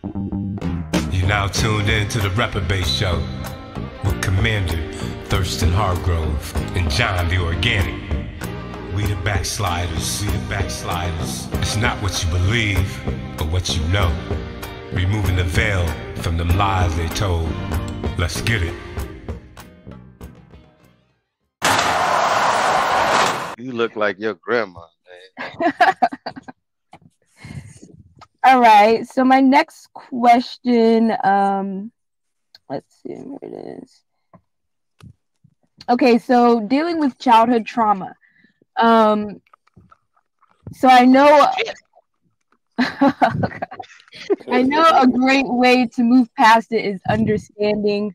You're now tuned in to the Reprobate Show with Commander Thurston Hargrove and John the Organic. We the Backsliders, we the Backsliders. It's not what you believe, but what you know. Removing the veil from them lies they told. Let's get it. You look like your grandma, man. All right. So my next question, let's see where it is. Okay, so dealing with childhood trauma. So I know I know a great way to move past it is understanding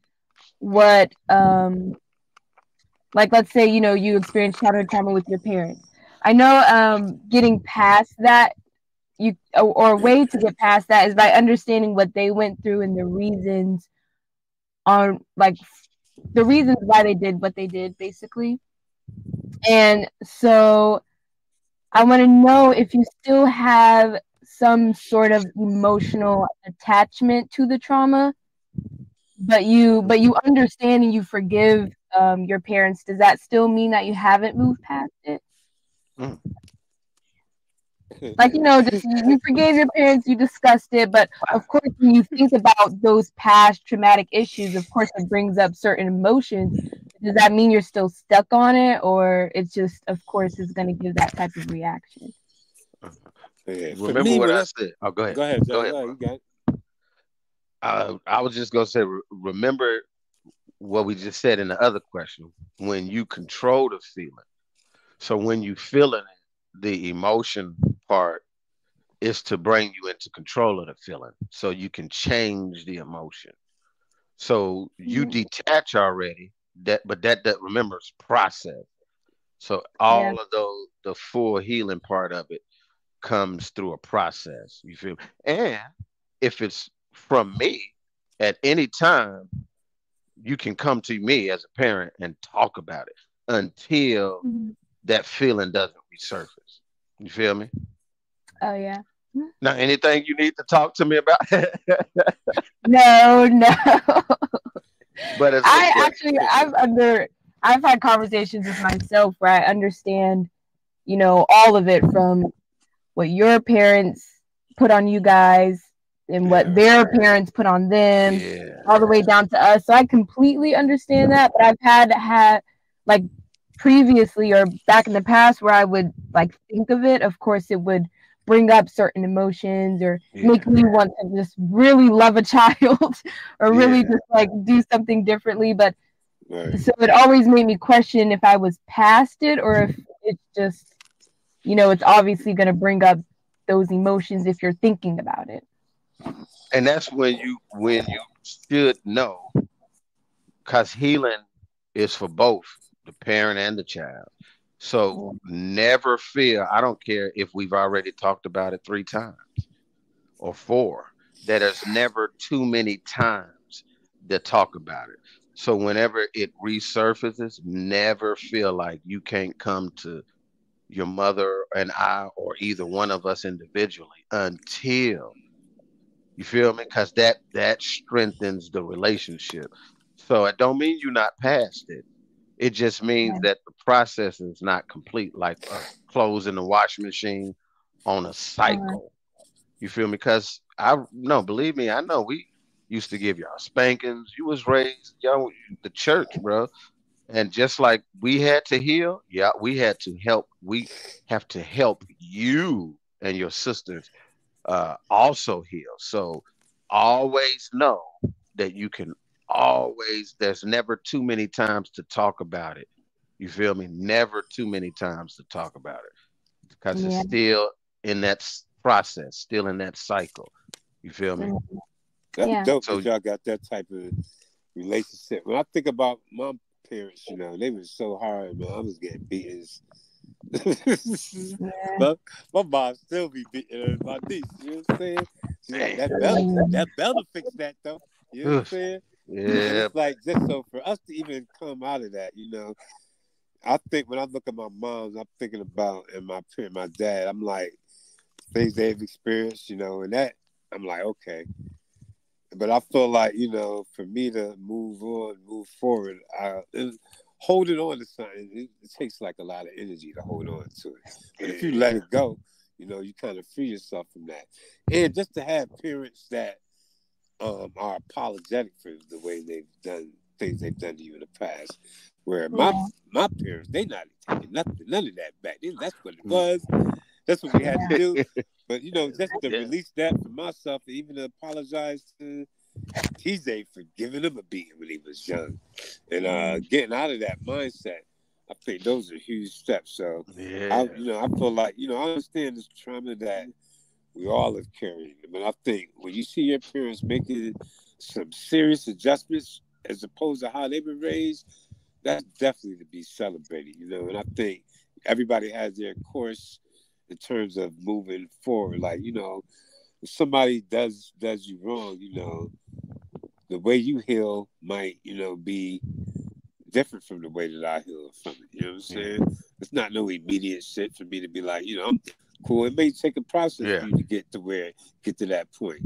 what like, let's say, you know, you experience childhood trauma with your parents. I know getting past that, or a way to get past that is by understanding what they went through and the reasons why they did what they did, basically. And so I want to know if you still have some sort of emotional attachment to the trauma, but you understand and you forgive your parents. Does that still mean that you haven't moved past it? Like, you know, just you forgave your parents, you discussed it, but of course, when you think about those past traumatic issues, of course, it brings up certain emotions. Does that mean you're still stuck on it, or it's just, of course, it's going to give that type of reaction? Yeah, remember what I said? Oh, go ahead. Go ahead, John. You got it. I was just going to say, remember what we just said in the other question, when you control the feeling. So when you feeling it, the emotion part is to bring you into control of the feeling so you can change the emotion. So you detach already, but that remember, it's process. So all of those, the full healing part of it comes through a process. You feel? And if it's from me, at any time, you can come to me as a parent and talk about it until that feeling doesn't resurface. You feel me? Oh, yeah. Now, anything you need to talk to me about? No. But I've had conversations with myself where I understand, you know, all of it, from what your parents put on you guys and what their parents put on them, all the way down to us. So I completely understand that, but I've had like previously or back in the past where I would like think of it. Of course, it would bring up certain emotions or make me want to just really love a child or really just like do something differently. But so it always made me question if I was past it or if it's just, you know, it's obviously going to bring up those emotions if you're thinking about it. And that's when you should know, because healing is for both the parent and the child. So never fear. I don't care if we've already talked about it 3 times or 4. That there's never too many times to talk about it. So whenever it resurfaces, never feel like you can't come to your mother and I or either one of us individually until, you feel me? Because that strengthens the relationship. So it don't mean you're not past it. It just means that the process is not complete, like clothes in the washing machine on a cycle. You feel me? Because believe me, I know we used to give y'all spankings. You was raised, y'all, the church, bro. And just like we had to heal, we had to help. We have to help you and your sisters also heal. So always know that you can there's never too many times to talk about it. You feel me? Never too many times to talk about it, because it's still in that process, still in that cycle. You feel me? That's dope that y'all got that type of relationship. When I think about my parents, you know, they were so hard, man. I was getting beaten. But my mom still be beating my niece. You know what I'm saying? She's like, that belt fix that though. You know what I'm saying? Yeah. It's like, just so for us to even come out of that, you know, I think when I look at my moms, I'm thinking about, and my dad, I'm like, things they've experienced, you know, and that, I'm like, okay. But I feel like, you know, for me to move on, move forward, holding on to something, it takes like a lot of energy to hold on to it. But if you let it go, you know, you kind of free yourself from that. And just to have parents that are apologetic for the way they've done things they've done to you in the past. Where my parents, they not taking none of that back. That's what it was. That's what we had to do. But, you know, just to release that for myself, and even to apologize to TJ for giving him a beating when he was young. And getting out of that mindset, I think those are huge steps. So, I feel like, you know, I understand this trauma that we all have carried. I mean, I think when you see your parents making some serious adjustments as opposed to how they were raised, that's definitely to be celebrated, you know. And I think everybody has their course in terms of moving forward. Like, you know, if somebody does you wrong, you know, the way you heal might, you know, be different from the way that I heal from it. You know what I'm saying? It's not no immediate shit for me to be like, you know, I'm cool. It may take a process for you to get to that point.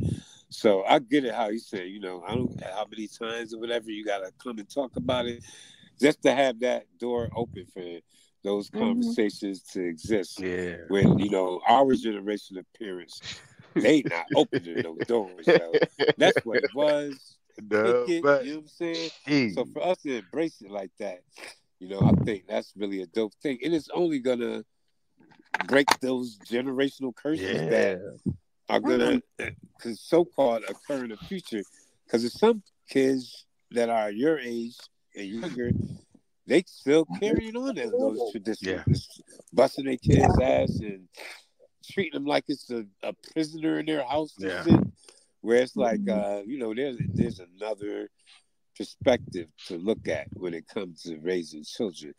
So I get it how you say, you know, I don't know how many times or whatever you gotta come and talk about it. Just to have that door open for those conversations to exist. Yeah. When, you know, our generation of parents, they not opening those doors. So that's what it was. No, you know what I'm saying? So for us to embrace it like that, you know, I think that's really a dope thing. And it's only gonna break those generational curses that are gonna so-called occur in the future. Because there's some kids that are your age and younger, they still carrying on as those traditions, busting their kids' ass and treating them like it's a prisoner in their house and shit. Where it's like, you know, there's another perspective to look at when it comes to raising children.